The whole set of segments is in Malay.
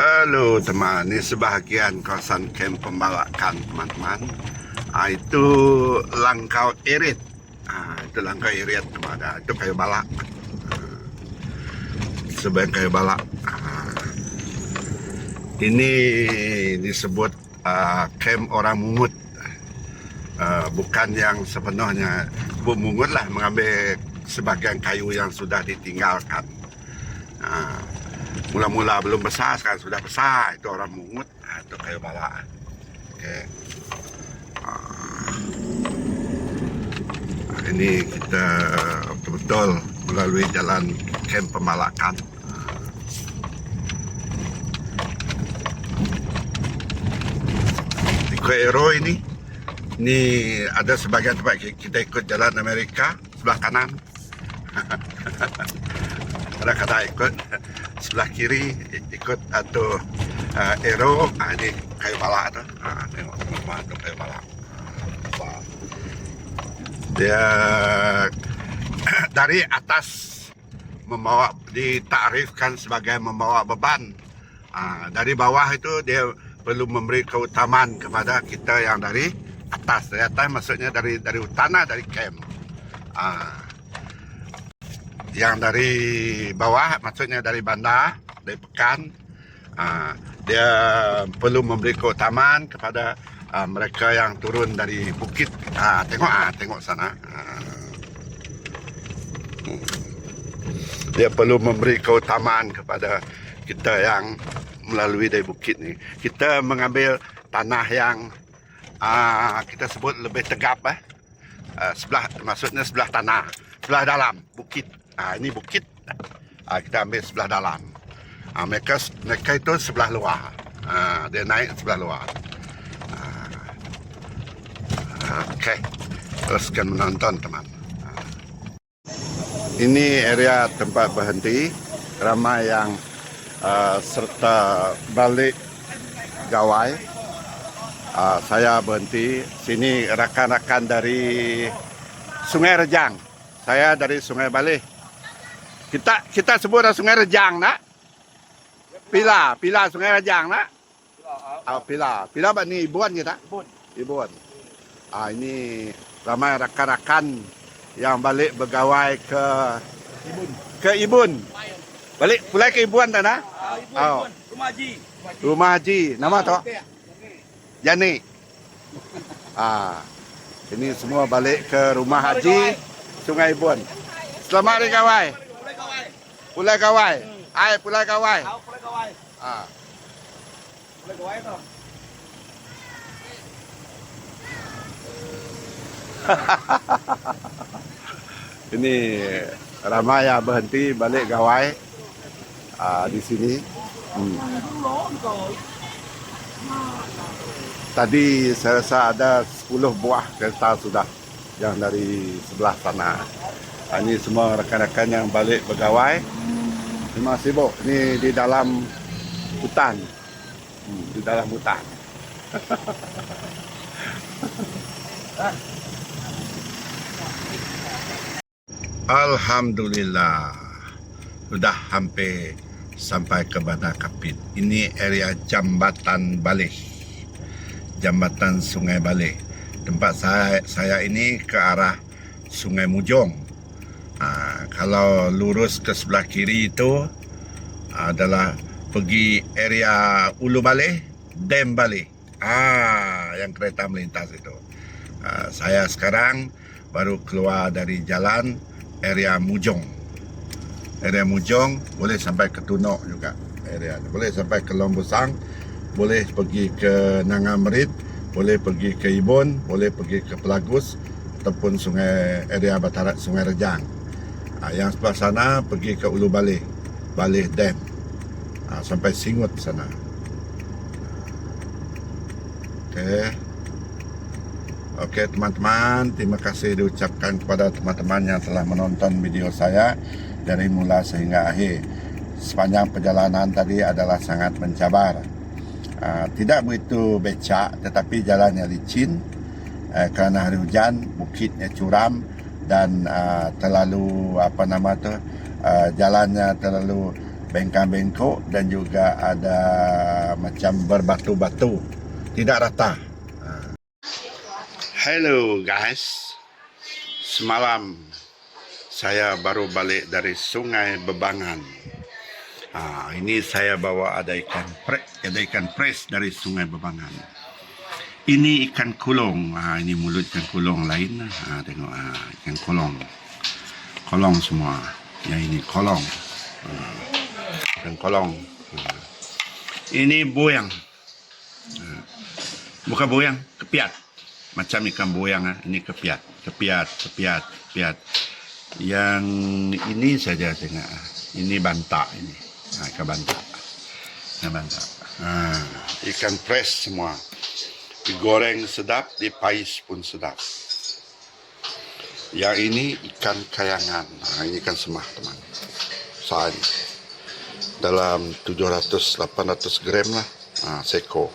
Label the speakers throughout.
Speaker 1: Halo teman, ini sebahagian kawasan kem pembalakan teman-teman. Itu Langkau Irit. Itu Langkau Irit teman. Itu kayu balak. Sebagai kayu balak. Ini disebut kem orang mungut. Bukan yang sepenuhnya mungut lah, mengambil sebagian kayu yang sudah ditinggalkan. Mula-mula belum besar, sekarang sudah besar. Itu orang mungut. Itu kayu balak. Okay. Ini kita betul-betul melalui jalan kem pembalakan. Di Kuero ini ada sebagian tempat kita ikut jalan Amerika sebelah kanan. Kadang-kadang ikut sebelah kiri, ikut atau Aero. Ini kayu balak tu. Tengok teman-teman tu kayu balak. Dia dari atas membawa, ditarifkan sebagai membawa beban. Dari bawah itu dia perlu memberi keutamaan kepada kita yang dari atas. Dari atas maksudnya dari utara, dari kem. Yang dari bawah maksudnya dari bandar, dari pekan, dia perlu memberi keutamaan kepada mereka yang turun dari bukit. Tengok sana. Dia perlu memberi keutamaan kepada kita yang melalui dari bukit ni. Kita mengambil tanah yang kita sebut lebih tegap, sebelah, maksudnya sebelah tanah, sebelah dalam bukit. Ini bukit. Kita ambil sebelah dalam. Mereka itu sebelah luar. Dia naik sebelah luar. Okey, teruskan menonton teman. Ini area tempat berhenti. Ramai yang serta balik gawai. Saya berhenti. Sini rakan-rakan dari Sungai Rejang. Saya dari Sungai Baleh. Kita sebut Sungai Rejang nak. Pila Sungai Rejang nak. Pila ni Ibuan kita. Ibuan. Ini ramai rakan-rakan yang balik bergawai ke Ibun. Balik pulai ke Ibuan tak nak? Rumah Haji. Nama tu? Yani. Ini semua balik ke Rumah Haji Sungai Ibun. Selamat hari kawai. Pulai kawai. Pulai kawai. Pulai kawai tu. Ini ramai yang berhenti balik gawai di sini. Tadi saya rasa ada 10 buah kereta sudah yang dari sebelah sana. Ini semua rakan-rakan yang balik bergawai. Memang sibuk. Ini di dalam hutan. Di dalam hutan. Alhamdulillah. Sudah hampir sampai ke Bandar Kapit. Ini area Jambatan Baleh. Jambatan Sungai Baleh. Tempat saya ini ke arah Sungai Mujong. Kalau lurus ke sebelah kiri itu adalah pergi area Ulu Baleh, Dam Baleh. Yang kereta melintas itu. Saya sekarang baru keluar dari jalan area Mujong. Area Mujong boleh sampai ke Tunok juga. Area boleh sampai ke Lombusang, boleh pergi ke Nangamerit, boleh pergi ke Ibun, boleh pergi ke Pelagus ataupun area Batarat Sungai Rejang. Yang sebelah sana pergi ke Ulu Baleh, Baleh Dam, sampai Singut sana. Okey teman-teman, terima kasih diucapkan kepada teman-teman yang telah menonton video saya dari mula sehingga akhir. Sepanjang perjalanan tadi adalah sangat mencabar. Tidak begitu becak, tetapi jalannya licin kerana hari hujan, bukitnya curam dan terlalu jalannya terlalu bengkang-bengkok dan juga ada macam berbatu-batu, tidak rata. Hello guys, semalam saya baru balik dari Sungai Bebangan. Ini saya bawa ada ikan pres dari Sungai Bebangan. Ini ikan kulong. Ini mulut ikan kulong lain. Tengok ikan kolong. Kolong semua. Yang ini kolong. Ikan kolong. Ini boyang. Bukan boyang, kepiat. Macam ikan boyang. Ini kepiat. Kepiat. Yang ini saja tengok. Ini bantak ini. Ikan bantak. Ikan pres semua. Digoreng sedap, dipais pun sedap. Yang ini ikan kayangan. Ini ikan semah teman. Besar ini. Dalam 700-800 gram lah. Seko.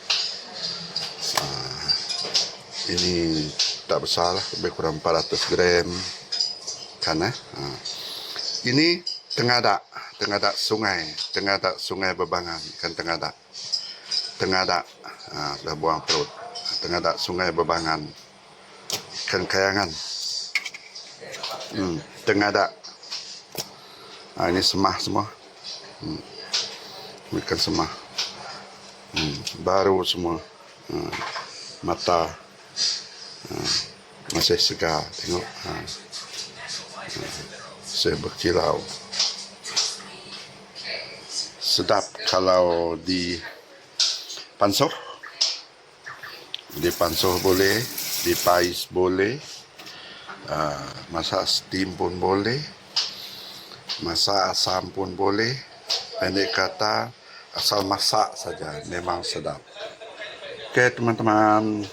Speaker 1: Ini tak besar lah. Lebih kurang 400 gram. Kan Ini tengadak. Tengadak sungai. Tengadak Sungai Bebangan. Ikan tengadak. Tengadak. Sudah buang perut. Tengadak Sungai Bebangan. Ikan kayangan. Tengadak. Ini semah semua. Ikan semah. Baru semua. Mata. Masih segar. Tengok. Masih berkilau. Sedap kalau di pansuh. Dipansuh boleh, dipais boleh, masak steam pun boleh, masak asam pun boleh. Pendek kata, asal masak saja memang sedap. Oke teman-teman,